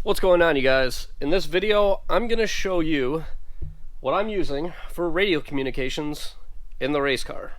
What's going on, you guys? In this video, I'm going to show you what I'm using for radio communications in the race car.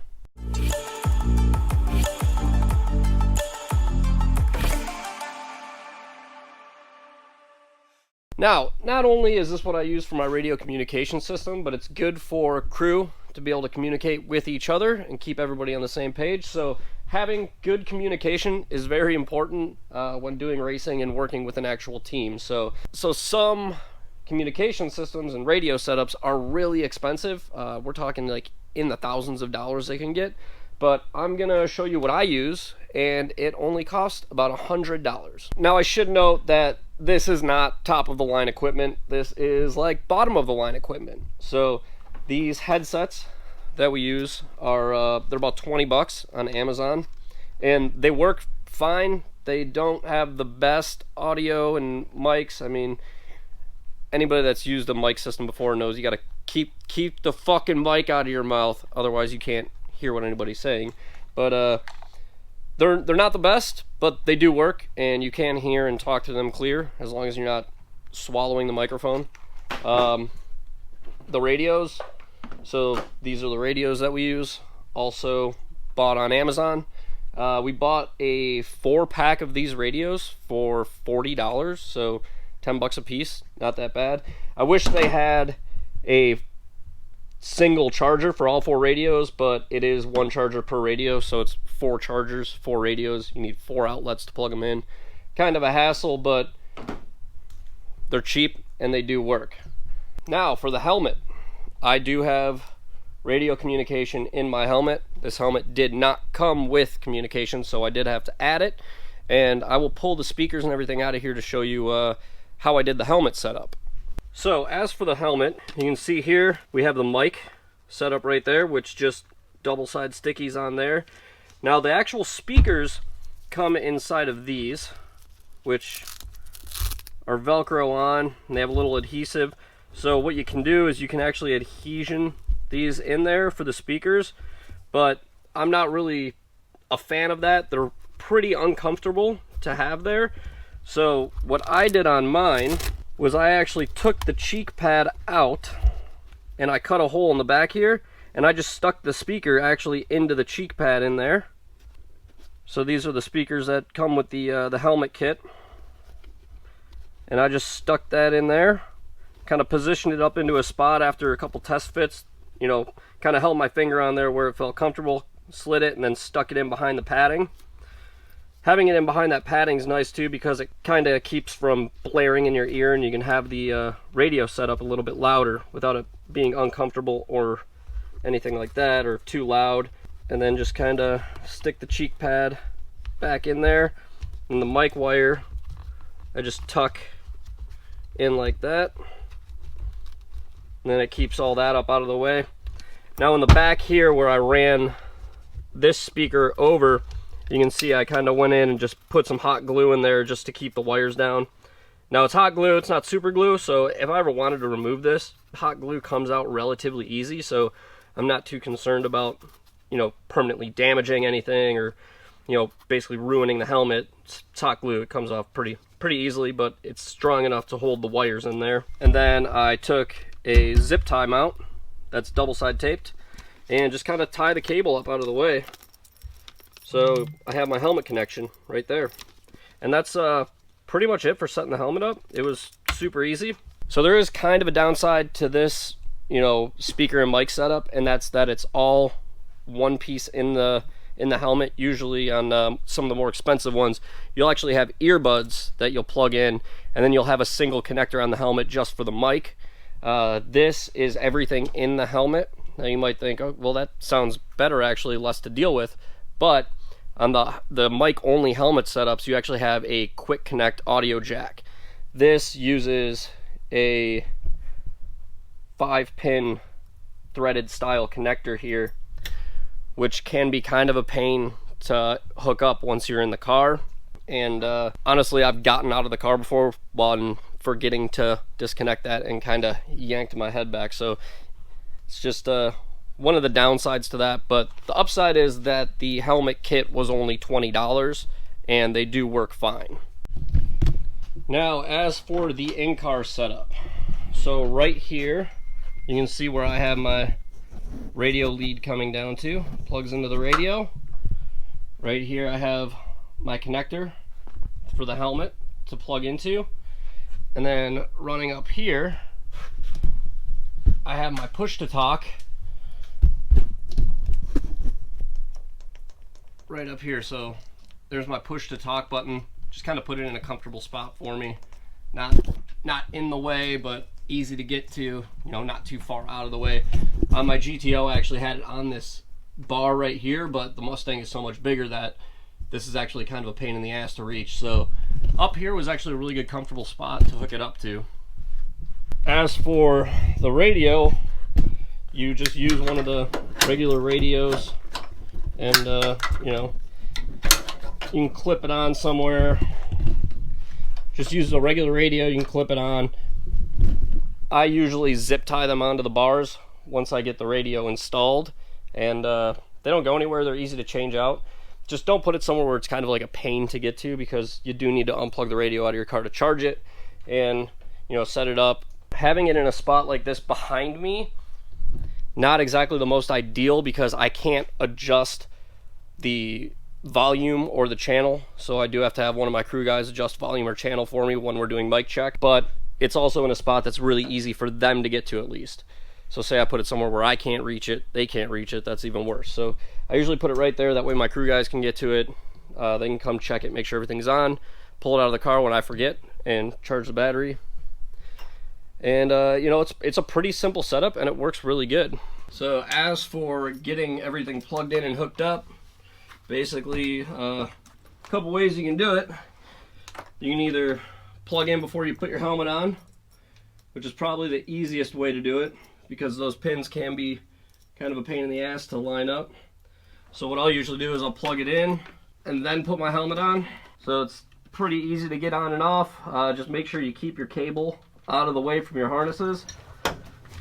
Now, not only is this what I use for my radio communication system, but it's good for crew to be able to communicate with each other and keep everybody on the same page. So having good communication is very important when doing racing and working with an actual team. So some communication systems and radio setups are really expensive. We're talking like in the thousands of dollars they can get. But I'm gonna show you what I use, and it only costs about $100. Now I should note that this is not top of the line equipment. This is like bottom of the line equipment. So these headsets that we use are they're about 20 bucks on Amazon, and they work fine. They don't have the best audio and mics. I mean, anybody that's used a mic system before knows you gotta keep the fucking mic out of your mouth, otherwise you can't hear what anybody's saying. But they're not the best, but they do work, and you can hear and talk to them clear as long as you're not swallowing the microphone. The radios, so these are the radios that we use, also bought on Amazon. We bought a 4-pack of these radios for $40, so 10 bucks a piece, not that bad. I wish they had a single charger for all 4 radios, but it is 1 charger per radio, so it's 4 chargers, 4 radios. You need 4 outlets to plug them in. Kind of a hassle, but they're cheap and they do work. Now for the helmet, I do have radio communication in my helmet. This helmet did not come with communication, so I did have to add it, and I will pull the speakers and everything out of here to show you how I did the helmet setup. So as for the helmet, you can see here we have the mic set up right there, which just double-side stickies on there. Now the actual speakers come inside of these, which are Velcro on, and they have a little adhesive. So what you can do is you can actually adhesion these in there for the speakers, but I'm not really a fan of that. They're pretty uncomfortable to have there. So what I did on mine was I actually took the cheek pad out and I cut a hole in the back here, and I just stuck the speaker actually into the cheek pad in there. So these are the speakers that come with the helmet kit, and I just stuck that in there, kind of positioned it up into a spot after a couple test fits, you know, kind of held my finger on there where it felt comfortable, slid it, and then stuck it in behind the padding. Having it in behind that padding is nice too, because it kind of keeps from blaring in your ear, and you can have the radio set up a little bit louder without it being uncomfortable or anything like that, or too loud. And then just kind of stick the cheek pad back in there, and the mic wire I just tuck in like that, and then it keeps all that up out of the way. Now in the back here where I ran this speaker over, you can see I kind of went in and just put some hot glue in there just to keep the wires down. Now it's hot glue, it's not super glue, so if I ever wanted to remove this, hot glue comes out relatively easy, so I'm not too concerned about, you know, permanently damaging anything or, you know, basically ruining the helmet. It's hot glue, it comes off pretty easily, but it's strong enough to hold the wires in there. And then I took a zip tie mount that's double-side taped and just kind of tie the cable up out of the way. So I have my helmet connection right there. And that's pretty much it for setting the helmet up. It was super easy. So there is kind of a downside to this, you know, speaker and mic setup, and that's that it's all one piece in the helmet. Usually on some of the more expensive ones, you'll actually have earbuds that you'll plug in, and then you'll have a single connector on the helmet just for the mic. This is everything in the helmet. Now you might think, oh, well, that sounds better, actually, less to deal with. But on the mic-only helmet setups, you actually have a quick connect audio jack. This uses a 5-pin threaded style connector here, which can be kind of a pain to hook up once you're in the car. And honestly, I've gotten out of the car before while forgetting to disconnect that and kind of yanked my head back. So it's just one of the downsides to that. But the upside is that the helmet kit was only $20 and they do work fine. Now, as for the in-car setup, so right here, you can see where I have my radio lead coming down to, plugs into the radio. Right here I have my connector for the helmet to plug into, and then running up here I have my push to talk right up here. So there's my push to talk button. Just kind of put it in a comfortable spot for me, not in the way, but easy to get to, you know, not too far out of the way. On my GTO I actually had it on this bar right here, but the Mustang is so much bigger that this is actually kind of a pain in the ass to reach. So up here was actually a really good comfortable spot to hook it up to. As for the radio, you just use one of the regular radios, and you know, you can clip it on somewhere. Just use a regular radio, you can clip it on. I usually zip tie them onto the bars once I get the radio installed, and they don't go anywhere. They're easy to change out. Just don't put it somewhere where it's kind of like a pain to get to, because you do need to unplug the radio out of your car to charge it and, you know, set it up. Having it in a spot like this behind me, not exactly the most ideal, because I can't adjust the volume or the channel, so I do have to have one of my crew guys adjust volume or channel for me when we're doing mic check. But it's also in a spot that's really easy for them to get to, at least. So say I put it somewhere where I can't reach it, they can't reach it, that's even worse. So I usually put it right there, that way my crew guys can get to it. They can come check it, make sure everything's on, pull it out of the car when I forget, and charge the battery. And you know, it's a pretty simple setup, and it works really good. So as for getting everything plugged in and hooked up, basically a couple ways you can do it. You can either plug in before you put your helmet on, which is probably the easiest way to do it, because those pins can be kind of a pain in the ass to line up. So what I'll usually do is I'll plug it in and then put my helmet on. So it's pretty easy to get on and off. Just make sure you keep your cable out of the way from your harnesses.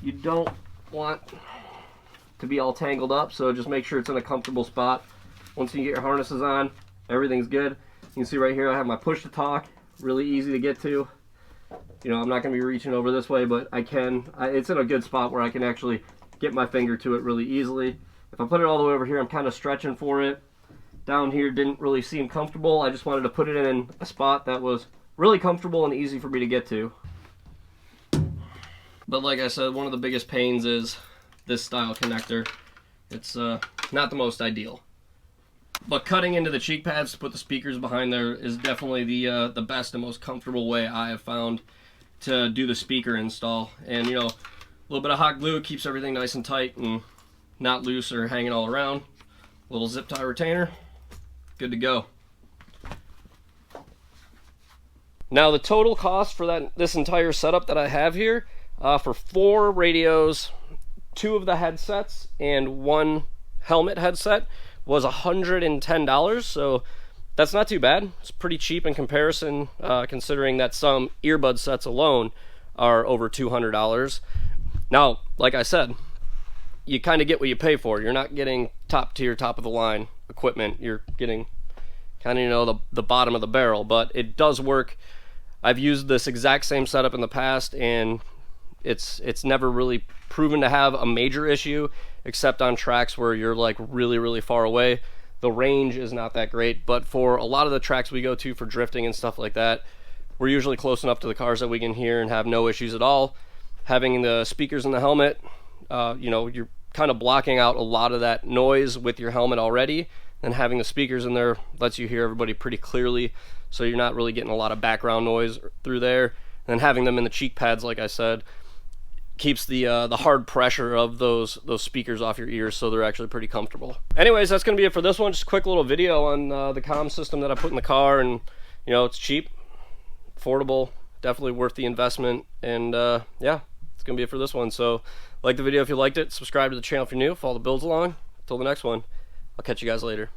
You don't want to be all tangled up, so just make sure it's in a comfortable spot. Once you get your harnesses on, everything's good. You can see right here I have my push to talk, really easy to get to. You know, I'm not going to be reaching over this way, but I can. It's in a good spot where I can actually get my finger to it really easily. If I put it all the way over here, I'm kind of stretching for it. Down here didn't really seem comfortable. I just wanted to put it in a spot that was really comfortable and easy for me to get to. But like I said, one of the biggest pains is this style connector. It's not the most ideal. But cutting into the cheek pads to put the speakers behind there is definitely the best and most comfortable way I have found to do the speaker install. And you know, a little bit of hot glue keeps everything nice and tight and not loose or hanging all around. A little zip tie retainer, good to go. Now the total cost for this entire setup that I have here, for 4 radios, 2 of the headsets, and 1 helmet headset, was $110. So that's not too bad. It's pretty cheap in comparison, considering that some earbud sets alone are over $200. Now, like I said, you kind of get what you pay for. You're not getting top tier, top of the line equipment. You're getting kind of, you know, the bottom of the barrel, but it does work. I've used this exact same setup in the past, and it's never really proven to have a major issue, except on tracks where you're like really far away. The range is not that great, but for a lot of the tracks we go to for drifting and stuff like that, we're usually close enough to the cars that we can hear and have no issues at all. Having the speakers in the helmet, you know, you're kind of blocking out a lot of that noise with your helmet already, and having the speakers in there lets you hear everybody pretty clearly, so you're not really getting a lot of background noise through there. And then having them in the cheek pads, like I said, keeps the hard pressure of those speakers off your ears, so they're actually pretty comfortable. Anyways, that's going to be it for this one. Just a quick little video on the comm system that I put in the car, and you know, it's cheap, affordable, definitely worth the investment, and yeah, it's going to be it for this one. So like the video if you liked it, subscribe to the channel if you're new, follow the builds along. Until the next one, I'll catch you guys later.